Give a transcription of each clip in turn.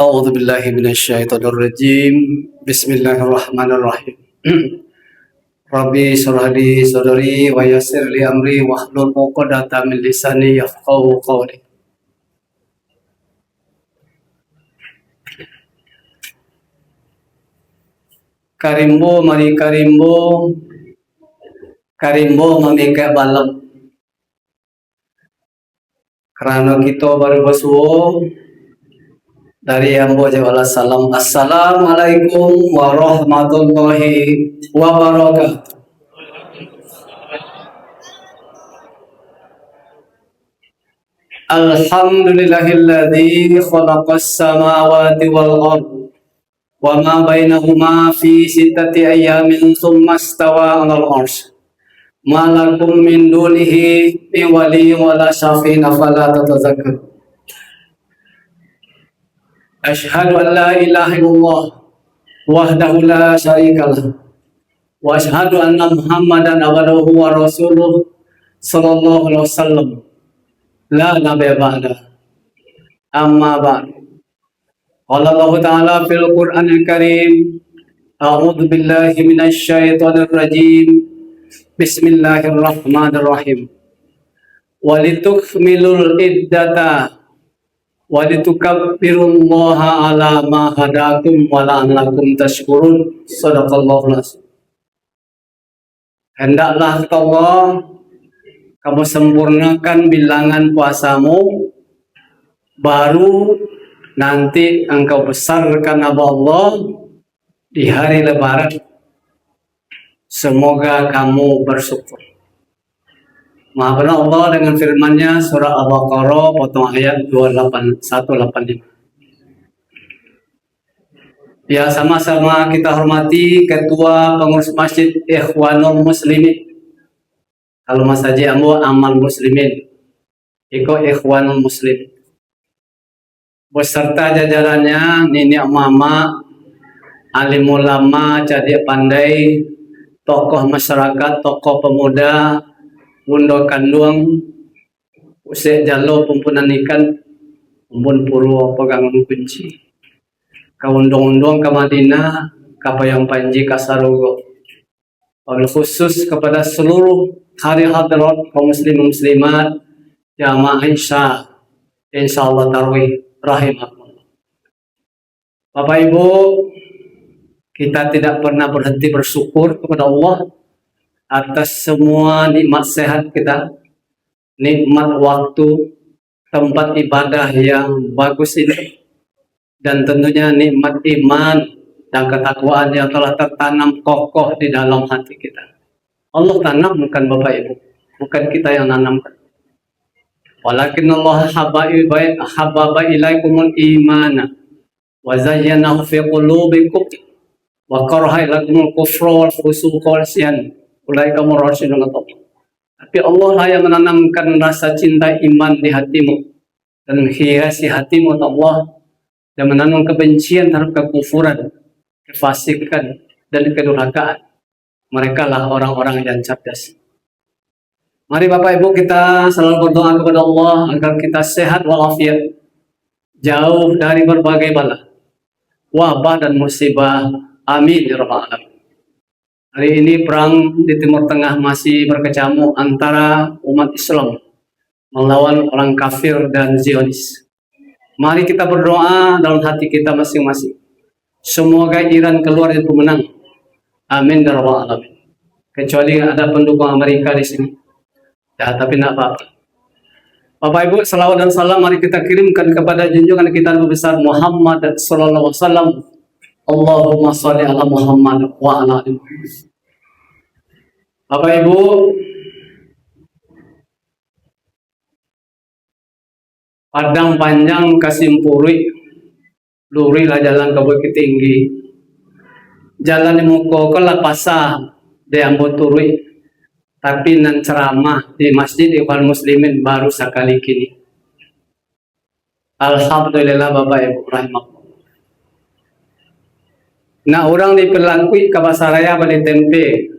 أعوذ بالله من الشيطان الرجيم. بسم الله الرحمن الرحيم. Rabbi shrah li sadri wa yassir li amri wahlul 'uqdatam min lisani yafqahu qawli. Karimbo mari karimbo mamika balam. Karena kita baru bersuwo dari ambo jawala salam. Assalamualaikum warahmatullahi wabarakatuh. Alhamdulillahilladzi khalaqas samawati wal ard wa ma bainahuma fi sittati ayyamin tsumma istawa 'alal 'arsy. Ma lakum min dunihi min waliyyin wala syafi'in afala tatadhakkarun. Asyhadu an la ilaha illallah wahdahu la syarikalah wa asyhadu anna Muhammadan abduhu wa rasuluh sallallahu alaihi wasallam. La nabiyya ba'da. Amma ba'd. Qala Allah Ta'ala fil Qur'anil Karim. A'udzu billahi minasy syaithanir rajim. Bismillahirrahmanirrahim. Walitukmilul iddata walitukabbirullaha ala ma hadakum wa la'allakum tashkurun. Shadaqallahul azim. Hendaklah Allah kamu sempurnakan bilangan puasamu, baru nanti engkau besarkan nama Allah di hari Lebaran. Semoga kamu bersyukur. Maha benar Allah dengan firman-Nya surah Al-Baqarah potong ayat 185. Ya, sama-sama kita hormati Ketua Pengurus Masjid Ikhwanul Muslimin. Kalau Mas Haji Ambo Amal Muslimin, Iko Ikhwanul Muslim, beserta jajarannya, nenek mama, alim ulama, cadik pandai, tokoh masyarakat, tokoh pemuda, Bundo Kanduang, Usek Jalo Pempunan Ikan, Pembun Purwo Pegangan Kunci, Kaundong-undong ke Madinah, Kapayang Panji Kasarogo. Wabil khusus kepada seluruh hari hadirat kaum muslim muslimat jamaah insyaallah tarawih rahimakumullah. Bapak Ibu, kita tidak pernah berhenti bersyukur kepada Allah atas semua nikmat sehat kita, nikmat waktu, tempat ibadah yang bagus ini, dan tentunya nikmat iman dan ketakwaan yang telah tertanam kokoh di dalam hati kita. Allah tanamkan Bapak Ibu, bukan kita yang nanamkan. Walakin Allah hababa ilaikumul imana wa zayyanahu fi qulubikum wa karaha ilaikumul kufra wal fusuqa wal isyan ulaika mursyidun. Tapi Allah lah yang menanamkan rasa cinta iman di hatimu dan menghiasi hatimu Allah, dan menanam kebencian terhadap kekufuran, kefasikan, dan kedurhakaan. Mereka lah orang-orang yang cerdas. Mari Bapak Ibu kita selalu berdoa kepada Allah agar kita sehat walafiat, jauh dari berbagai bala, wabah dan musibah. Amin ya rabbal alamin. Hari ini perang di Timur Tengah masih berkecamuk antara umat Islam melawan orang kafir dan Zionis. Mari kita berdoa dalam hati kita masing-masing. Semoga Iran keluar dari pemenang. Amin ya rabbal alamin. Kecuali ada pendukung Amerika di sini. Ya, tapi tidak apa-apa. Bapak Ibu, salawat dan salam mari kita kirimkan kepada junjungan kita Nabi besar Muhammad sallallahu alaihi wasallam. Allahumma shalli ala Muhammad wa ala ali Muhammad. Bapak Ibu, Padang Panjang Kasimpuri, luri lah jalan ke Bukit Tinggi, jalan di muko ke Lapasa di Ambo Turui, tapi nan ceramah di Masjid Ikhwan Muslimin baru sekali kini. Alhamdulillah Bapak Ibu rahimakumullah. Nah, orang diperlakui ke Basaraya bali tempe,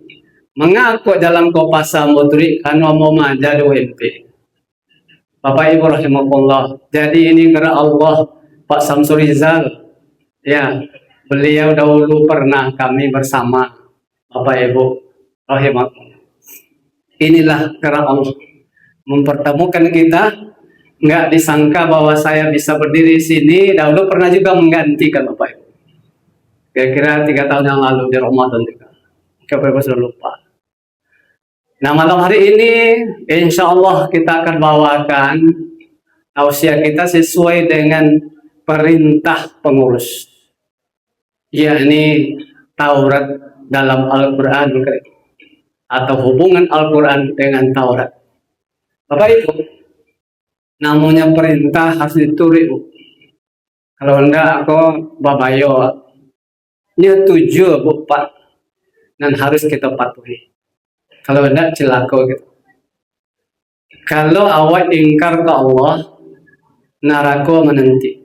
mengaku dalam kopasa Ambo Turui karena mau maja di UMP. Bapak Ibu rahimahullah. Jadi ini karena Allah Pak Samsul Rizal. Ya, beliau dahulu pernah kami bersama Bapak Ibu rahimahullah. Inilah karena Allah mempertemukan kita. Nggak disangka bahwa saya bisa berdiri di sini. Dahulu pernah juga menggantikan Bapak Ibu. Kira-kira 3 tahun yang lalu di Ramadan juga. Bapak Ibu sudah lupa. Nah, malam hari ini insya Allah kita akan bawakan tausiah kita sesuai dengan perintah pengurus, yakni Taurat dalam Al-Quran atau hubungan Al-Quran dengan Taurat. Bapak Ibu, namanya perintah harus dituruti. Kalau enggak aku babayo. Ini tujuh Bu Pak, dan harus kita patuhi. Kalau enggak celaka gitu. Kalau awak ingkar ke Allah, neraka menanti.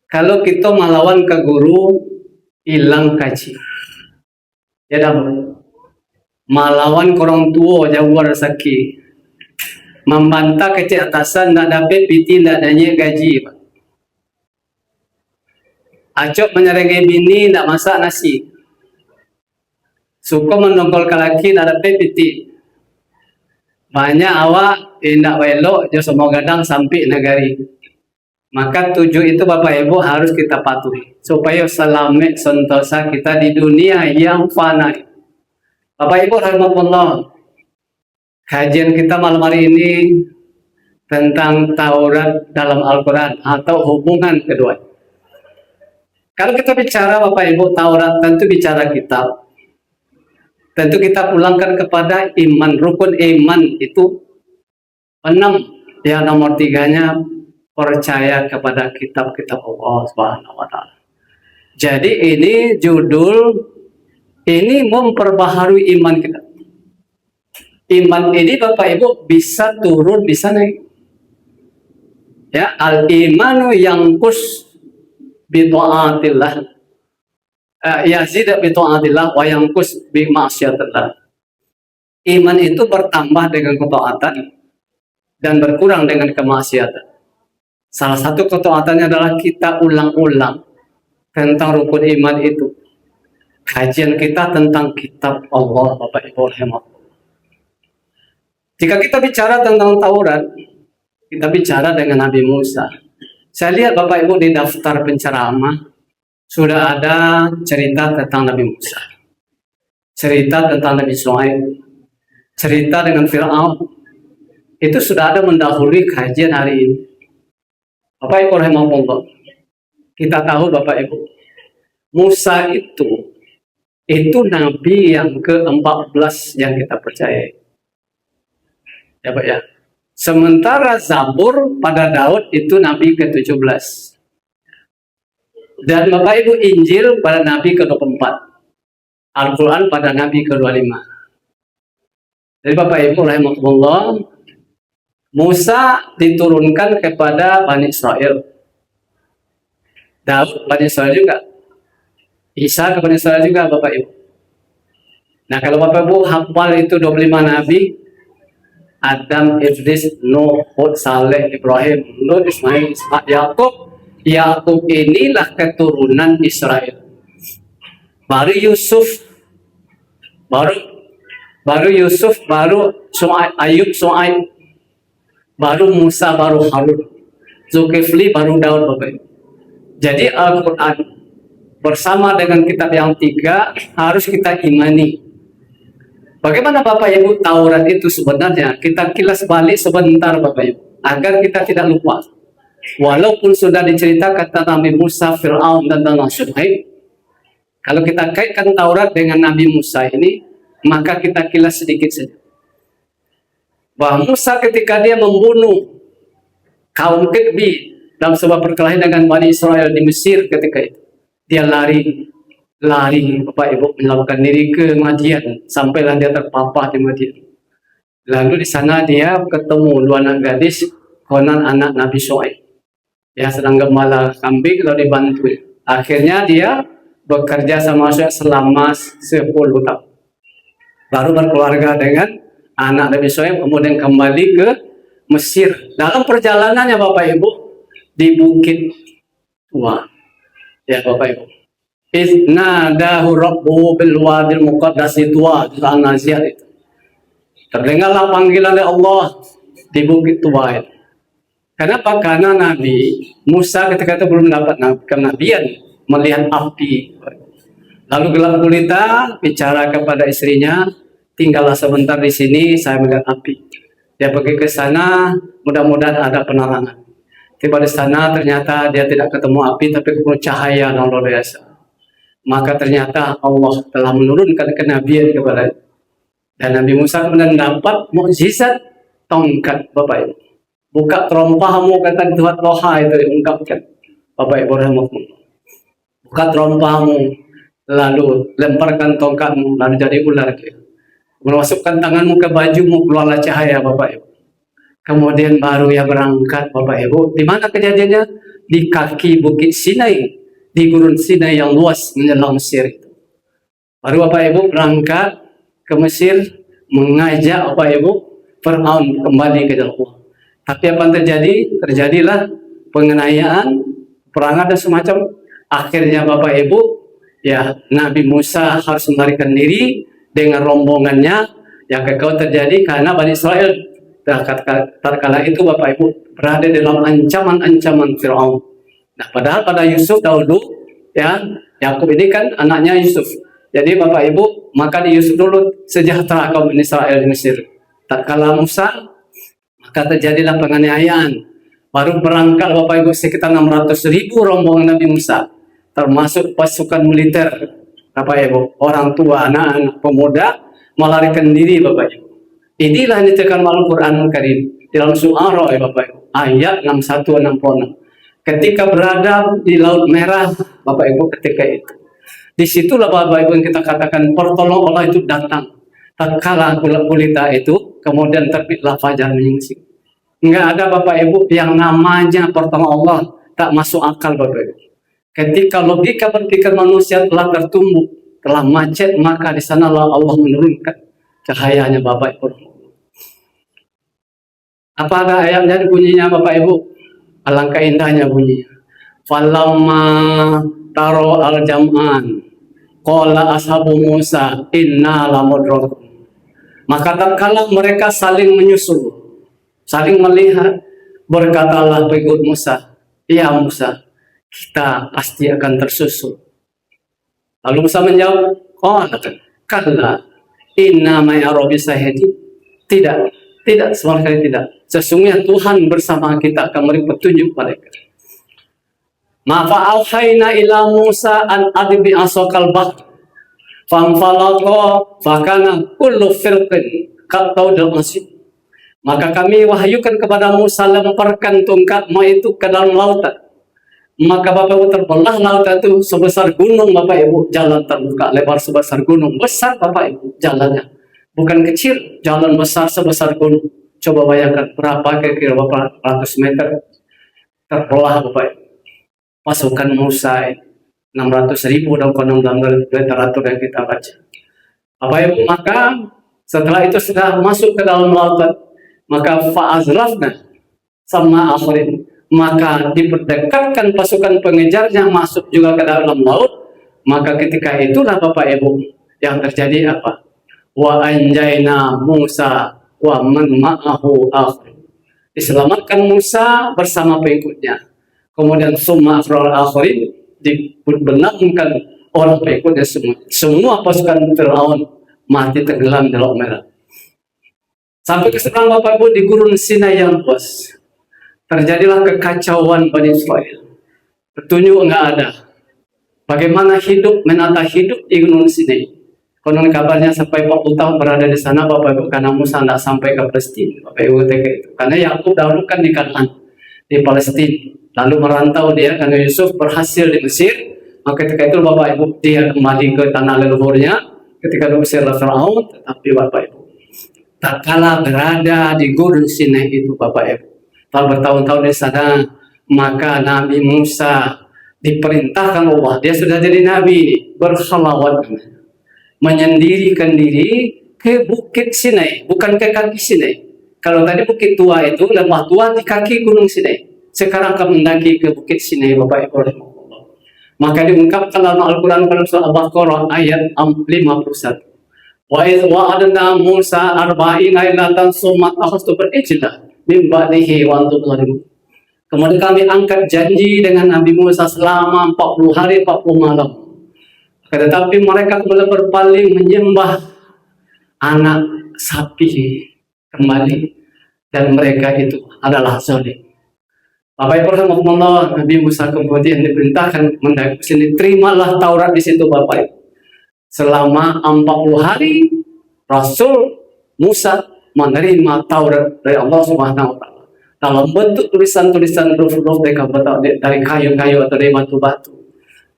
Kalau kita melawan ke guru, hilang kaji. Ya dah, melawan orang tua jauh rezeki. Membantah kecil atasan nak dapat piti nak nanya gaji. Acok menyerengai bini nak masak nasi. Suka menongkol ke laki nak dapat piti. Banyak awak nak belok je semua gadang sampai negari. Maka 7 itu Bapak Ibu harus kita patuhi supaya selamat sentosa kita di dunia yang fana. Bapak Ibu rahimahullah, kajian kita malam hari ini tentang Taurat dalam Al-Quran atau hubungan kedua. Kalau kita bicara Bapak Ibu Taurat, tentu bicara kitab. Tentu kita pulangkan kepada iman, rukun iman itu 6. Yang nomor 3-nya percaya kepada kitab-kitab Allah Subhanahu wa Ta'ala. Jadi ini judul, ini memperbaharui iman kita. Iman ini Bapak Ibu bisa turun, bisa naik. Ya, al-imanu yanqus bi ta'atillah. Yazid bi ta'atillah wa yanqus bi ma'siyatillah. Iman itu bertambah dengan ketaatan dan berkurang dengan kemaksiatan. Salah satu ketaatannya adalah kita ulang-ulang tentang rukun iman itu. Kajian kita tentang kitab Allah, Bapak Ibu rahimahullah. Jika kita bicara tentang Taurat, kita bicara dengan Nabi Musa. Saya lihat Bapak Ibu di daftar penceramah sudah ada cerita tentang Nabi Musa, cerita tentang Nabi Shu'aib, cerita dengan Fir'aun. Itu sudah ada mendahului kajian hari ini. Bapak Ibu rahimahullah, kita tahu Bapak Ibu, Musa itu Nabi yang ke-14 yang kita percaya. Ya Pak ya. Sementara Zabur pada Daud itu Nabi ke-17. Dan Bapak Ibu Injil pada Nabi ke-24. Al-Quran pada Nabi ke-25. Jadi Bapak Ibu rahimahullah, Musa diturunkan kepada Bani Israel. Daud Bani Israel juga. Isa ke Bani Israel juga Bapak Ibu. Nah kalau Bapak Ibu hafal itu 25 Nabi, Adam, Idris, Nuh, Hud, Saleh, Ibrahim, Lut, Ismail, Ishak, Yakub. Yakub inilah keturunan Israel. Baru Yusuf, baru Yusuf, baru Ayub, Shu'aib, baru Musa, baru Harun, Zulkifli, baru Daud, Bapak Ibu. Jadi Al-Quran bersama dengan kitab yang 3 harus kita imani. Bagaimana Bapak Ibu Taurat itu sebenarnya? Kita kilas balik sebentar Bapak Ibu, agar kita tidak lupa. Walaupun sudah diceritakan tentang Nabi Musa, Fir'aun, dan Nabi Shu'aib, kalau kita kaitkan Taurat dengan Nabi Musa ini, maka kita kilas sedikit saja. Bahwa Musa ketika dia membunuh kaum Qibti dalam sebuah perkelahian dengan Bani Israel di Mesir ketika itu, dia lari Bapak Ibu melakukan diri ke Madian, sampailah dia terpapar di Madian. Lalu di sana dia ketemu 2 anak gadis, konon anak Nabi Shu'aib. Ya sedang gembala kambing lalu dibantu. Akhirnya dia bekerja sama Shu'aib selama 10 tahun. Baru berkeluarga dengan anak Nabi Shu'aib, kemudian kembali ke Mesir. Dalam perjalanannya Bapak Ibu di Bukit Tua. Ya Bapak Ibu. Nadahu rabbuhu bil wadil muqaddasi Tua, Al-Naziat itu. Terdengarlah panggilan dari Allah di Bukit Tua itu. Kenapa? Karena Nabi Musa ketika itu belum dapat kenabian, melihat api. Lalu gelap gulita bicara kepada istrinya, tinggallah sebentar di sini, saya melihat api. Dia pergi ke sana, mudah-mudahan ada penerangan. Tiba di sana ternyata dia tidak ketemu api, tapi ketemu cahaya yang luar biasa. Maka ternyata Allah telah menurunkan kenabian kepada dia. Dan Nabi Musa kemudian dapat mukjizat tongkat Bapak Ibu. Buka terompahmu kata Tuhan Loha itu diungkapkan Bapak Ibu rahmatullah. Buka terompahmu, lalu lemparkan tongkatmu, lalu jadi ular. Memasukkan tanganmu ke bajumu, keluarlah cahaya Bapak Ibu. Kemudian baru ya berangkat Bapak Ibu. Di mana kejadiannya? Di kaki Bukit Sinai, di gurun Sinai yang luas menjelang Mesir itu. Baru Bapak Ibu berangkat ke Mesir, mengajak Bapak Ibu Fir'aun kembali ke dalam. Tapi apa yang terjadi? Terjadilah penganiayaan, perangan dan semacam. Akhirnya Bapak Ibu, ya Nabi Musa harus melarikan diri dengan rombongannya. Yang kekal terjadi karena Bani Israel terkala itu Bapak Ibu berada dalam ancaman-ancaman Fir'aun. Nah, padahal pada Yusuf dahulu, ya Yakub ini kan anaknya Yusuf. Jadi Bapak Ibu, maka di Yusuf dulu sejahtera kaum Israel di Mesir. Tatkala Musa, maka terjadilah penganiayaan. Baru berangkat Bapak Ibu sekitar 600.000 rombongan Nabi Musa, termasuk pasukan militer Bapak Ibu, orang tua, anak-anak, pemuda melarikan diri Bapak Ibu. Inilah yang ditekan Al-Quran Karim dalam surah ya Bapak Ibu, ayat 61-66. Ketika berada di Laut Merah Bapak Ibu ketika itu, disitulah Bapak Ibu yang kita katakan pertolongan Allah itu datang. Tatkala gulita itu kemudian terbitlah fajar menyingsing. Enggak ada Bapak Ibu yang namanya pertolongan Allah tak masuk akal Bapak Ibu. Ketika logika berpikir manusia telah tertumbuk, telah macet, maka di sanalah Allah menurunkan cahayanya Bapak Ibu. Apa ada ayatnya bunyinya Bapak Ibu? Alangkah indahnya bunyinya. Falamma taro al-jam'an qala ashabu Musa inna lamudrakun. Maka tatkala mereka saling menyusul, saling melihat, berkatalah pengikut Musa, ya Musa, kita pasti akan tersusul. Lalu Musa menjawab, kalla inna ma'a rabbi syahid. Tidak, sama sekali tidak. Sesungguhnya Tuhan bersama kita akan memberi petunjuk pada kita. Maka auhayna ila Musa an adbi asokal bahr famfalaqa fakana kullu firqin kattaudil masjid. Maka kami wahyukan kepada Musa, lemparkan tongkatmu itu ke dalam lautan. Maka Bapak Ibu terbelah lautan itu sebesar gunung Bapak Ibu, jalan terbuka lebar sebesar gunung, besar Bapak Ibu jalannya, bukan kecil, jalan besar sebesar gunung. Coba bayangkan berapa kira-kira berapa ratus meter terbelah Bapak Ibu. Pasukan Musa 600.000 dan konon dalam literatur yang kita baca. Bapak Ibu, maka setelah itu sudah masuk ke dalam lautan, maka fa'azrafna sama akhirin, maka diperdekatkan pasukan pengejarnya masuk juga ke dalam laut. Maka ketika itulah Bapak Ibu yang terjadi apa? Wa anjayna Musa wa man ma'ahu akhir. Diselamatkan Musa bersama pengikutnya. Kemudian summa akhirin, dibenamkan orang pengikutnya semua. Semua pasukan Fir'aun mati tenggelam di Laut Merah. Sampai ke seberang Bapak Ibu di gurun Sinai yang luas, terjadilah kekacauan Bani Israel. Petunjuk enggak ada. Bagaimana hidup, menata hidup di gunung Sinai. Konon kabarnya sampai 40 tahun berada di sana Bapak Ibu, karena Musa tidak sampai ke Palestina Bapak Ibu ketika itu. Karena Yakub dahulu kan di Kanaan, di Palestina. Lalu merantau dia karena Yusuf berhasil di Mesir. Maka ketika itu Bapak Ibu dia kembali ke tanah leluhurnya ketika diusir oleh Fir'aun. Tetapi Bapak Ibu, tak kala berada di gurun Sinai itu Bapak Ibu, setelah bertahun-tahun di sana, maka Nabi Musa diperintahkan Allah, dia sudah jadi Nabi, berkhalawat, menyendirikan diri ke Bukit Sinai, bukan ke kaki Sinai, Kalau tadi Bukit Tua itu, Lembah Tua di kaki Gunung Sinai. Sekarang kami mendaki ke Bukit Sinai, Bapak Ibu rahimahullah. Maka diungkapkan dalam Al-Quran pada surah Al-Baqarah ayat 51. Wa idh wa'adna Musa arba'ina lailatan summa akhadtu bil ijla min ba'dihi wa antum zalimun. Kemudian kami angkat janji dengan Nabi Musa selama 40 hari 40 malam. Tetapi mereka kemudian berpaling menyembah anak sapi kembali, dan mereka itu adalah zalim. Bapak Ibu rahimahullah, Nabi Musa kemudian diperintahkan mendaki sini, terimalah Taurat di situ Bapak Ibu. Selama 40 hari Rasul Musa menerima Taurat dari Allah Subhanahu wa taala dalam bentuk tulisan-tulisan huruf-huruf dari kayu-kayu atau dari batu-batu.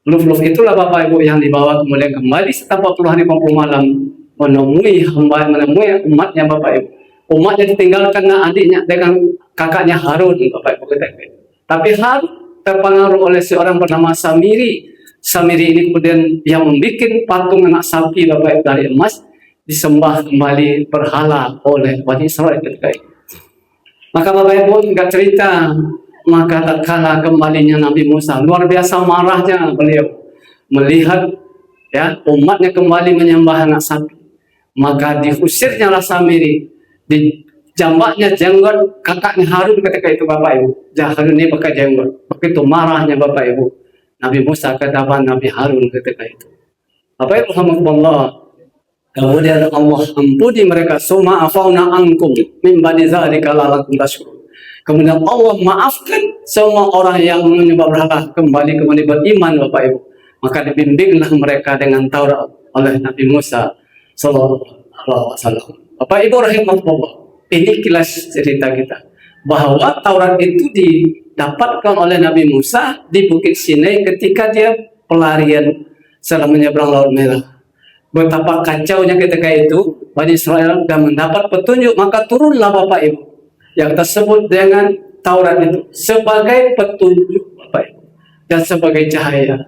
Huruf-huruf itulah Bapak Ibu yang dibawa kemudian kembali setelah 40 hari 40 malam menemui umatnya Bapak Ibu. Umatnya ditinggalkan adiknya dengan kakaknya Harun Bapak Ibu ketahui. Tapi Harun terpengaruh oleh seorang bernama Samiri. Samiri ini kemudian yang membuat patung anak sapi Bapak Ibu dari emas, disembah kembali berhala oleh Bani Israel ketika itu. Maka Bapak Ibu enggak cerita, maka tatkala kembalinya Nabi Musa, luar biasa marahnya beliau melihat ya umatnya kembali menyembah anak sapi. Maka diusirnya lah Samiri, dijambaknya jenggot kakaknya Harun ketika itu Bapak Ibu. Harun ini pakai jenggot. Begitu marahnya Bapak Ibu Nabi Musa kepada Nabi Harun ketika itu. Bapak Ibu alhamdulillah, kemudian Allah ampuni mereka, summa afauna ankum min ba'di dzalika la'allakum tashkurun. Kemudian Allah maafkan semua orang yang menyembah berhala kembali beriman Bapak Ibu. Maka dibimbinglah mereka dengan Taurat oleh Nabi Musa sallallahu alaihi wasallam. Bapak Ibu rahimahullah, ini kilas cerita kita bahwa Taurat itu didapatkan oleh Nabi Musa di Bukit Sinai ketika dia pelarian setelah menyeberang Laut Merah. Betapa kacaunya ketika itu Bani Israel dan mendapat petunjuk, maka turunlah Bapak Ibu yang tersebut dengan Taurat itu sebagai petunjuk Bapak Ibu dan sebagai cahaya.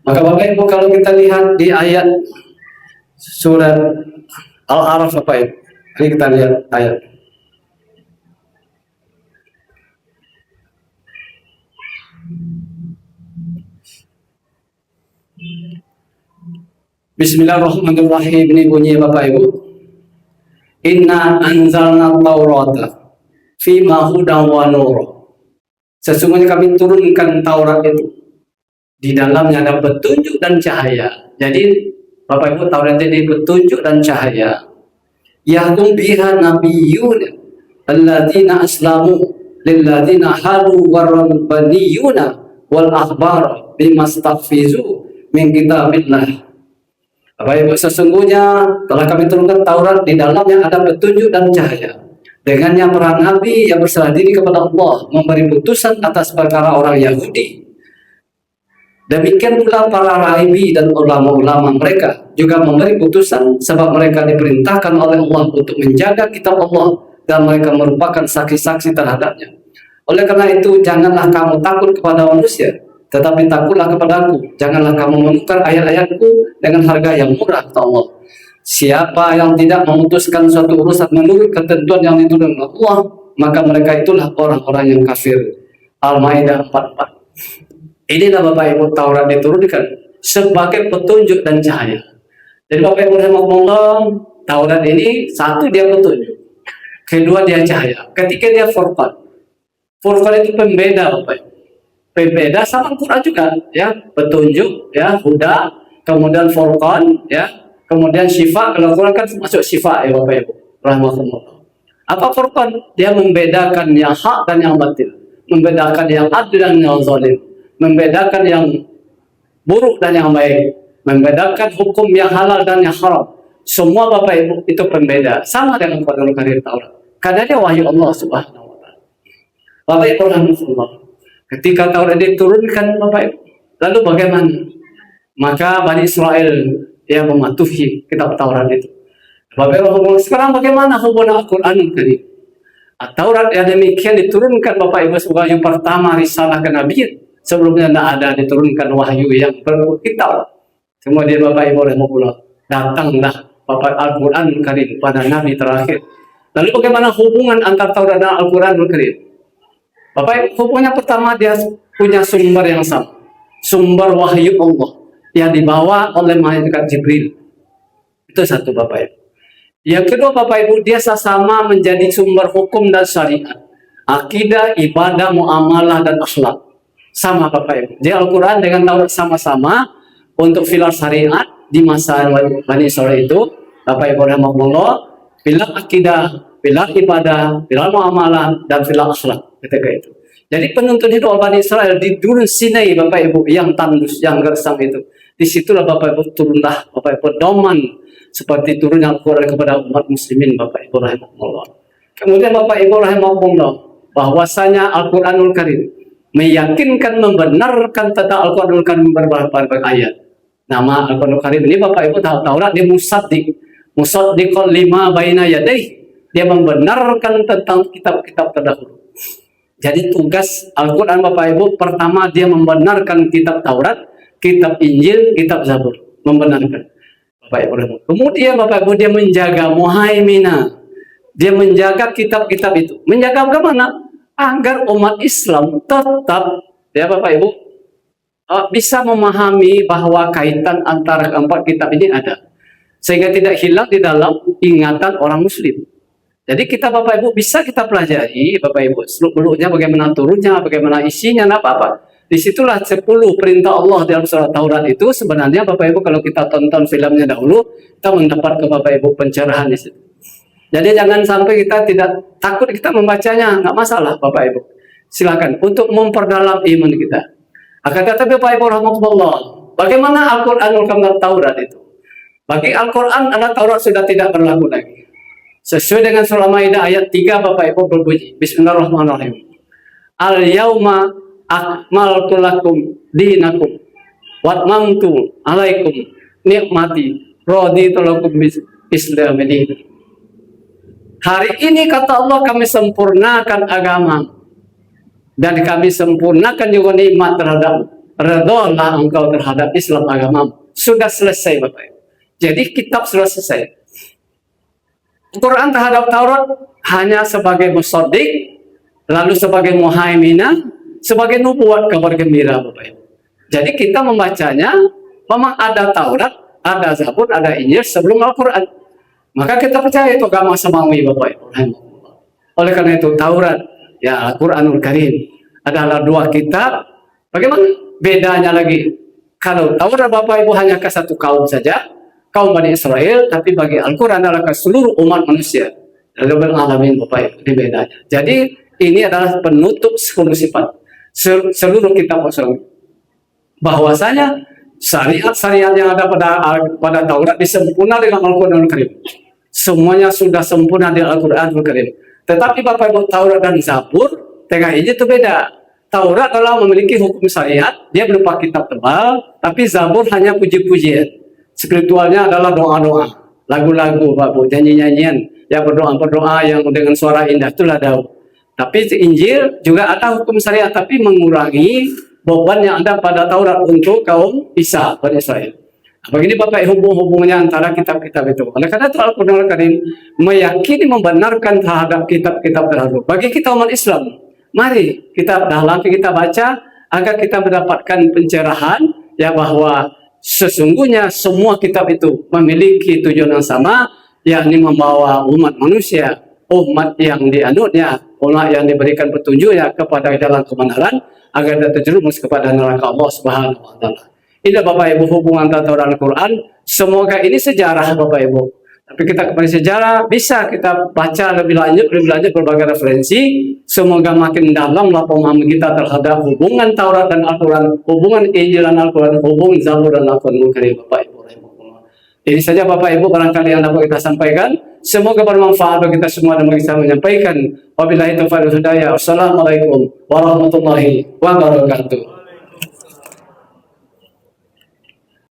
Maka Bapak Ibu kalau kita lihat di ayat surat Al-A'raf Bapak Ibu, ini kita lihat ayat. Bismillahirrahmanirrahim, ini bunyi Bapak Ibu. Inna anzalna taurata fima hudan wa nur. Sesungguhnya kami turunkan Taurat itu, di dalamnya ada petunjuk dan cahaya. Jadi Bapak Ibu, Taurat jadi petunjuk dan cahaya. Yahkum biha nabiyyun alladzina aslamu lilladzina hadu warabbaniyuna wal akhbar bimastahfizu min kitabillah. Bapak Ibu, sesungguhnya telah kami turunkan Taurat, di dalamnya ada petunjuk dan cahaya. Dengannya para nabi yang berserah diri kepada Allah memberi putusan atas perkara orang Yahudi. Demikian pula para rahibi dan ulama-ulama mereka juga memberi putusan, sebab mereka diperintahkan oleh Allah untuk menjaga kitab Allah dan mereka merupakan saksi-saksi terhadapnya. Oleh karena itu, janganlah kamu takut kepada manusia, tetapi takutlah kepadaku. Janganlah kamu menukar ayat-ayatku dengan harga yang murah, kata Allah. Siapa yang tidak memutuskan suatu urusan menurut ketentuan yang diturunkan Allah, maka mereka itulah orang-orang yang kafir. Al-Maidah 44. Inilah Bapak Ibu Taurat diturunkan sebagai petunjuk dan cahaya. Jadi Bapak Ibu rahimahullah, Taurat ini satu dia petunjuk, kedua dia cahaya, ketiga dia furqan. Furqan itu pembeda Bapak Ibu. Pembeda sama Al-Quran juga ya, petunjuk ya, huda, kemudian furqan ya, kemudian syifa. Kalau Al-Quran kan masuk syifa ya Bapak Ibu rahimahullah. Apa furqan? Dia membedakan yang hak dan yang batil, membedakan yang adil dan yang zalim, membedakan yang buruk dan yang baik, membedakan hukum yang halal dan yang haram. Semua Bapak Ibu itu pembeda, sama dengan Al-Quran Karim Taurat, karena dia wahyu Allah Subhanahu wa taala. Bapak Ibu rahimahullah, ketika Taurat diturunkan Bapak Ibu, lalu bagaimana? Maka Bani Israel yang mematuhi kitab Taurat itu. Bapak Ibu, sekarang bagaimana hubungan Al-Quran Karim? Taurat yang demikian diturunkan Bapak Ibu sebagai yang pertama risalah kenabian. Sebelumnya tidak ada diturunkan wahyu yang berkitab. Kemudian Bapak Ibu rahimahullah, datanglah Bapak Al-Quran Karim pada Nabi terakhir. Lalu bagaimana hubungan antara Taurat dan Al-Quranul Karim? Bapak, hubungannya pertama dia punya sumber yang sama. Sumber wahyu Allah yang dibawa oleh malaikat Jibril. Itu satu Bapak Ibu. Yang kedua Bapak Ibu, dia sama menjadi sumber hukum dan syariat. Akidah, ibadah, muamalah, dan akhlak. Sama Bapak Ibu. Di Al-Quran dengan Taurat sama-sama untuk filar syariat di masa Bani Israil itu, Bapak Ibu rahimahullah, filar akidah, filar ibadah, filar muamalah, dan filar akhlak ketika itu. Jadi penuntun hidup Bani Israil di Gurun Sinai Bapak Ibu yang tandus, yang gersam itu. Disitulah Bapak Ibu turunlah Bapak Ibu doman seperti turunnya Al-Quran kepada umat muslimin Bapak Ibu rahimahullah. Kemudian Bapak Ibu rahimahullah, bahwasanya Al-Quranul Karim meyakinkan, membenarkan tentang Al-Quranul Karim beberapa ayat. Nama Al-Quranul Karim ini Bapak Ibu Taurat dia musaddiqul lima baina yadayhi. Dia membenarkan tentang kitab-kitab terdahulu. Jadi tugas Al-Quran Bapak Ibu pertama dia membenarkan kitab Taurat, kitab Injil, kitab Zabur, membenarkan. Bapak Ibu. Kemudian Bapak Ibu dia menjaga muhaimina. Dia menjaga kitab-kitab itu. Menjaga bagaimana? Agar umat Islam tetap ya Bapak Ibu bisa memahami bahwa kaitan antara keempat kitab ini ada. Sehingga tidak hilang di dalam ingatan orang muslim. Jadi kita Bapak Ibu bisa kita pelajari Bapak Ibu seluk-beluknya, bagaimana turunnya, bagaimana isinya, apa-apa. Disitulah 10 perintah Allah dalam surat Taurat itu sebenarnya Bapak Ibu kalau kita tonton filmnya dahulu, kita mendapat ke Bapak Ibu pencerahan di situ. Jadi jangan sampai kita tidak takut kita membacanya, nggak masalah Bapak Ibu. Silakan untuk memperdalam iman kita. Akan tetapi Bapak Ibu rahmatullah, bagaimana Al-Quranul Karim Taurat itu? Bagi Al-Quran, Taurat sudah tidak berlaku lagi. Sesuai dengan surah Maidah ayat 3 Bapak Ibu berbunyi, Bismillahirrahmanirrahim. Al-yauma akmaltu lakum dinakum wa atmamtu alaikum nikmati raditu lakum Islamin. Hari ini kata Allah kami sempurnakan agama dan kami sempurnakan juga nikmat terhadap redha engkau terhadap Islam agama. Sudah selesai Bapak Ibu. Jadi kitab sudah selesai. Quran terhadap Taurat hanya sebagai musaddiq, lalu sebagai muhaiminah, sebagai nubuat kabar gembira Bapak Ibu. Jadi kita membacanya memang ada Taurat, ada Zabur, ada Injil sebelum Al-Quran. Maka kita percaya itu agama samawi Bapak Ibu. Oleh karena itu Taurat, ya Al-Quranul Karim adalah 2 kitab. Bagaimana bedanya lagi? Kalau Taurat Bapak Ibu hanya ke satu kaum saja, kaum Bani Israel, tapi bagi Al-Quran adalah ke seluruh umat manusia. Lalu beralamin Bapak Ibu, ini bedanya. Jadi ini adalah penutup 10 sifat seluruh kitab Rasul. Bahwasanya syariat-syariat yang ada pada Taurat disempurna dengan Al-Quranul Karim. Semuanya sudah sempurna di Al-Quranul Karim. Tetapi Bapak Ibu Taurat dan Zabur, tengah ini itu beda. Taurat adalah memiliki hukum syariat, dia berupa kitab tebal, tapi Zabur hanya puji-pujian. Spiritualnya adalah doa-doa, lagu-lagu, Bapak, nyanyi-nyanyian, ya berdoa-berdoa yang dengan suara indah, itulah Daud. Tapi Injil juga ada hukum syariat, tapi mengurangi beban yang ada pada Taurat untuk kaum Isa, Bani Israel. Begini Bapak hubung-hubungnya antara kitab-kitab itu. Oleh karena itu Al-Quranul Karim meyakini membenarkan terhadap kitab-kitab terdahulu. Bagi kita umat Islam, mari kita dalami, kita baca agar kita mendapatkan pencerahan ya bahwa sesungguhnya semua kitab itu memiliki tujuan yang sama, yakni membawa umat manusia, umat yang dianutnya, umat yang diberikan petunjuknya kepada jalan kebenaran agar tidak terjerumus kepada neraka Allah Subhanahu wa taala. Ini Bapak Ibu hubungan antara Taurat dan Al-Quran. Semoga ini sejarah Bapak Ibu. Tapi kita kembali sejarah bisa kita baca lebih lanjut berbagai referensi. Semoga makin dalamlah pemahaman kita terhadap hubungan Taurat dan Al-Quran, hubungan Injil dan Al-Quran, hubungan Zabur dan Al-Quran Karim Bapak Ibu. Ini saja Bapak Ibu barangkali yang dapat kita sampaikan. Semoga bermanfaat bagi kita semua dan bagi saya menyampaikan. Wabillahi taufiq wal hidayah. Wassalamualaikum warahmatullahi wabarakatuh.